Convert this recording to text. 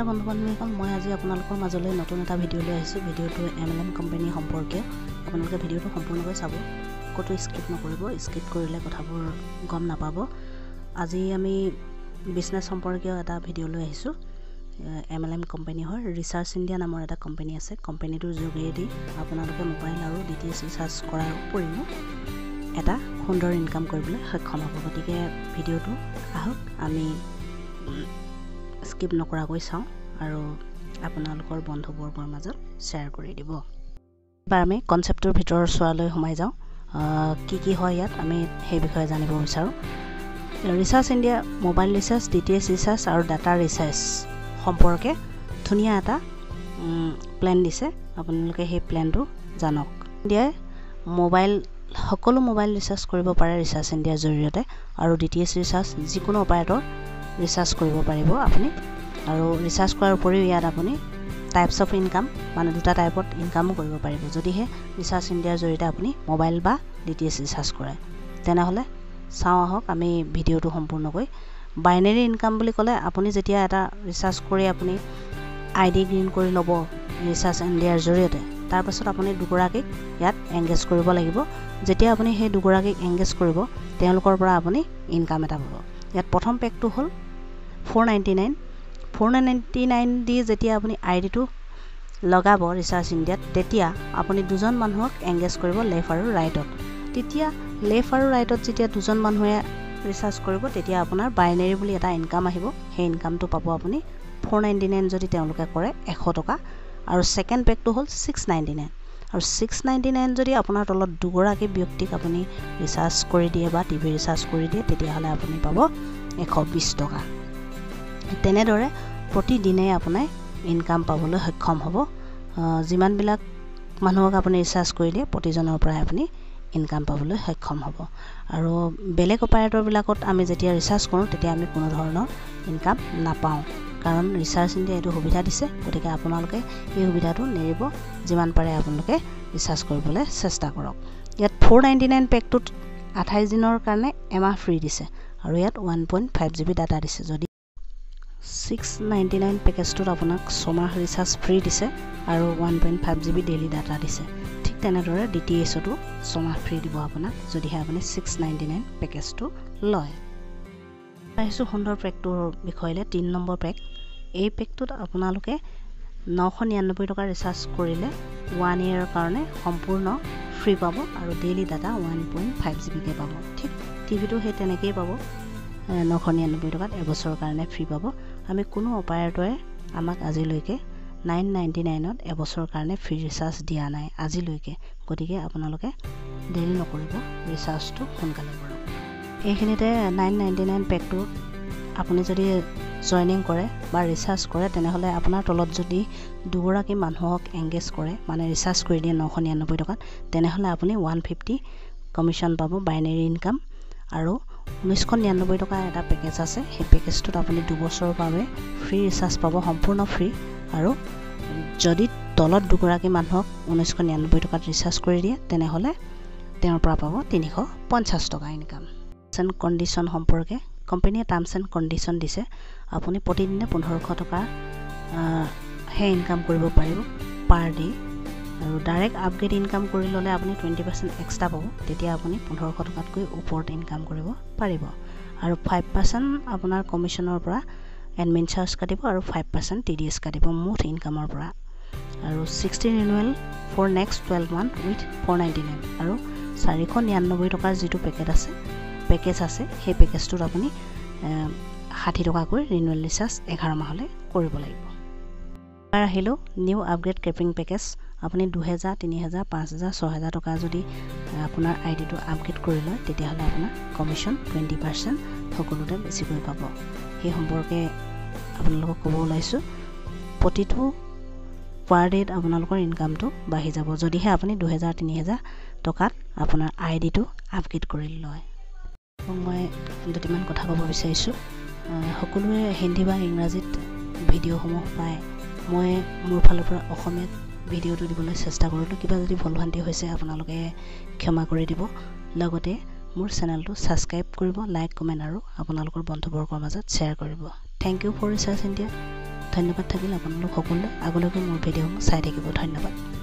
নমস্কাৰ বন্ধু-বান্ধৱীসকল, মই আজি আপোনালোকৰ মাজলৈ নতুন এটা ভিডিঅ' লৈ আহিছোঁ। ভিডিঅ'টো MLM কোম্পানী সম্পৰ্কীয়। আপোনালোকে ভিডিঅ'টো সম্পূৰ্ণকৈ চাব, ক'তো স্কিপ নকৰিব। স্কিপ কৰিলে কথাবোৰ গম নাপাব। আজি আমি বিজনেছ সম্পৰ্কীয় এটা ভিডিঅ' লৈ আহিছোঁ। MLM কোম্পানী হয়, ৰিচাৰ্জ ইণ্ডিয়া নামৰ এটা কোম্পানী আছে। কোম্পানীটোৰ যোগেদি আপোনালোকে মোবাইল আৰু DTH ৰিচাৰ্জ কৰাৰ উপৰিও এটা সুন্দৰ ইনকাম কৰিবলৈ সক্ষম হ'ব। গতিকে ভিডিঅ'টো আহক আমি স্কিপ নকৰাকৈ চাওঁ আৰু আপোনালোকৰ বন্ধুবৰ্গৰ মাজত শ্বেয়াৰ কৰি দিব। এবাৰ আমি কনচেপ্টৰ ভিতৰৰ চোৱালৈ সোমাই যাওঁ। কি হয় ইয়াত আমি সেই বিষয়ে জানিব বিচাৰোঁ। Recharge India mobile recharge, DTH recharge আৰু ডাটা ৰিচাৰ্জ সম্পৰ্কে ধুনীয়া এটা প্লেন দিছে। আপোনালোকে সেই প্লেনটো জানক। ইণ্ডিয়াই সকলো মোবাইল ৰিচাৰ্জ কৰিব পাৰে ৰিচাৰ্জ ইণ্ডিয়াৰ জৰিয়তে, আৰু DTH ৰিচাৰ্জ যিকোনো অপাৰেটৰ ৰিচাৰ্জ কৰিব পাৰিব আপুনি। আৰু ৰিচাৰ্জ কৰাৰ উপৰিও ইয়াত আপুনি টাইপছ অফ ইনকাম, মানে দুটা টাইপত ইনকামো কৰিব পাৰিব যদিহে ৰিচাৰ্জ ইণ্ডিয়াৰ জৰিয়তে আপুনি মোবাইল বা DTH ৰিচাৰ্জ কৰে। তেনেহ'লে চাওঁ আহক আমি ভিডিঅ'টো সম্পূৰ্ণকৈ। বাইনেৰী ইনকাম বুলি ক'লে আপুনি যেতিয়া এটা ৰিচাৰ্জ কৰি আপুনি ID গ্ৰীণ কৰি ল'ব ৰিচাৰ্জ ইণ্ডিয়াৰ জৰিয়তে, তাৰপাছত আপুনি দুগৰাকীক ইয়াত এংগেজ কৰিব লাগিব। যেতিয়া আপুনি সেই দুগৰাকীক এংগেজ কৰিব, তেওঁলোকৰ পৰা আপুনি ইনকাম এটা পাব। ইয়াত প্ৰথম পেকটো হ'ল 499 দি যেতিয়া আপুনি ID-টো লগাব ৰিচাৰ্জ ইণ্ডিয়াত, তেতিয়া আপুনি দুজন মানুহক এংগেজ কৰিব লেফ্ট আৰু ৰাইটত। তেতিয়া লেফ্ট আৰু ৰাইটত যেতিয়া দুজন মানুহে ৰিচাৰ্জ কৰিব, তেতিয়া আপোনাৰ বাইনেৰী বুলি এটা ইনকাম আহিব। সেই ইনকামটো পাব আপুনি 499 যদি তেওঁলোকে কৰে 100 টকা। আৰু ছেকেণ্ড পেকটো হ'ল 699। আৰু 699 যদি আপোনাৰ তলত দুগৰাকী ব্যক্তিক আপুনি ৰিচাৰ্জ কৰি দিয়ে বা TV ৰিচাৰ্জ কৰি দিয়ে, তেতিয়াহ'লে আপুনি পাব 120 টকা। তেনেদৰে প্ৰতিদিনে আপোনাৰ ইনকাম পাবলৈ সক্ষম হ'ব। যিমানবিলাক মানুহক আপুনি ৰিচাৰ্জ কৰি দিয়ে, প্ৰতিজনৰ পৰাই আপুনি ইনকাম পাবলৈ সক্ষম হ'ব। আৰু বেলেগ অপাৰেটৰবিলাকত আমি যেতিয়া ৰিচাৰ্জ কৰোঁ, তেতিয়া আমি কোনো ধৰণৰ ইনকাম নাপাওঁ, কাৰণ ৰিচাৰ্জ ইণ্ডিয়া এইটো সুবিধা দিছে। গতিকে আপোনালোকে এই সুবিধাটো নেৰিব। যিমান পাৰে আপোনালোকে ৰিচাৰ্জ কৰিবলৈ চেষ্টা কৰক। ইয়াত 499 পেকটোত 28 দিনৰ কাৰণে এমাহ ফ্ৰী দিছে, আৰু ইয়াত 1.5 GB ডাটা দিছে। যদি 699 পেকেজটোত আপোনাক 6 মাহ ৰিচাৰ্জ ফ্ৰী দিছে আৰু 1.5 GB ডেইলি ডাটা দিছে। ঠিক তেনেদৰে DTHতো 6 মাহ ফ্ৰী দিব আপোনাক, যদিহে আপুনি 699 পেকেজটো লয়। আহিছোঁ সুন্দৰ পেকটোৰ বিষয়লৈ। 3 নম্বৰ পেক। এই পেকটোত আপোনালোকে 999 টকা ৰিচাৰ্জ কৰিলে 1 ইয়েৰৰ কাৰণে সম্পূৰ্ণ ফ্ৰী পাব, আৰু ডেইলি ডাটা 1.5 GBকৈ পাব। ঠিক টিভিটো সেই তেনেকৈয়ে পাব। 999 টকাত এবছৰৰ কাৰণে ফ্ৰী পাব। আমি কোনো অপাৰেটৰে আমাক আজিলৈকে 999ত এবছৰৰ কাৰণে ফ্ৰী ৰিচাৰ্জ দিয়া নাই আজিলৈকে। গতিকে আপোনালোকে দেৰি নকৰিব, ৰিচাৰ্জটো সোনকালে কৰক। এইখিনিতে 999 পেকটো আপুনি যদি জইনিং কৰে বা ৰিচাৰ্জ কৰে, তেনেহ'লে আপোনাৰ তলত যদি দুগৰাকী মানুহক এংগেজ কৰে, মানে ৰিচাৰ্জ কৰি দিয়ে 999 টকাত, তেনেহ'লে আপুনি 150 কমিশ্যন পাব বাইনেৰী ইনকাম। আৰু 1999 টকা এটা পেকেজ আছে। সেই পেকেজটোত আপুনি 2 বছৰৰ বাবে ফ্ৰী ৰিচাৰ্জ পাব, সম্পূৰ্ণ ফ্ৰী। আৰু যদি তলত দুগৰাকী মানুহক 1999 টকাত ৰিচাৰ্জ কৰি দিয়ে, তেনেহ'লে তেওঁৰ পৰা পাব 350 টকা ইনকাম। টাৰ্মছ এণ্ড কণ্ডিশ্যন সম্পৰ্কে কোম্পানীয়ে টাৰ্মছ এণ্ড কণ্ডিশ্যন দিছে। আপুনি প্ৰতিদিনে 1500 টকা হে ইনকাম কৰিব পাৰিব পাৰ ডে'। আৰু ডাইৰেক্ট আপগ্ৰেড ইনকাম কৰি ল'লে আপুনি 20% এক্সট্ৰা পাব। তেতিয়া আপুনি 1500 টকাতকৈ ওপৰত ইনকাম কৰিব পাৰিব। আৰু 5% আপোনাৰ কমিশ্যনৰ পৰা এডমিন চাৰ্জ কাটিব, আৰু 5% TDS কাটিব মুঠ ইনকামৰ পৰা। আৰু 60 renewal for next 12 month with 499। আৰু 499 টকাৰ যিটো পেকেজ আছে, সেই পেকেজটোত আপুনি 60 টকাকৈ ৰিনুৱেল ৰিচাৰ্জ 11 মাহলৈ কৰিব লাগিব। এবাৰ আহিলোঁ নিউ আপগ্ৰেড ক্ৰেপিং পেকেজ। আপুনি 2000, 3000, 5000, 6000 টকা যদি আপোনাৰ ID-টো আপগ্ৰেড কৰি লয়, তেতিয়াহ'লে আপোনাৰ কমিশ্যন 20% সকলোতে বেছিকৈ পাব। সেই সম্পৰ্কে আপোনালোকক ক'ব ওলাইছোঁ। প্ৰতিটো পাৰ ডে'ত আপোনালোকৰ ইনকামটো বাঢ়ি যাব, যদিহে আপুনি 2000, 3000 টকাত আপোনাৰ ID-টো আপগ্ৰেড কৰি লয়। মই দুটামান কথা ক'ব বিচাৰিছোঁ। সকলোৱে হিন্দী বা ইংৰাজীত ভিডিঅ'সমূহ পায়। মই মোৰ ফালৰ পৰা অসমীয়াত ভিডিঅ'টো দিবলৈ চেষ্টা কৰিলোঁ। কিবা যদি ভুল ভ্ৰান্তি হৈছে আপোনালোকে ক্ষমা কৰি দিব। লগতে মোৰ চেনেলটো ছাবস্ক্ৰাইব কৰিব, লাইক, কমেণ্ট আৰু আপোনালোকৰ বন্ধুবৰ্গৰ মাজত শ্বেয়াৰ কৰিব। Thank you for recharge India. ধন্যবাদ থাকিল আপোনালোক সকলোলৈ আগলৈকে মোৰ ভিডিঅ'সমূহ চাই থাকিব ধন্যবাদ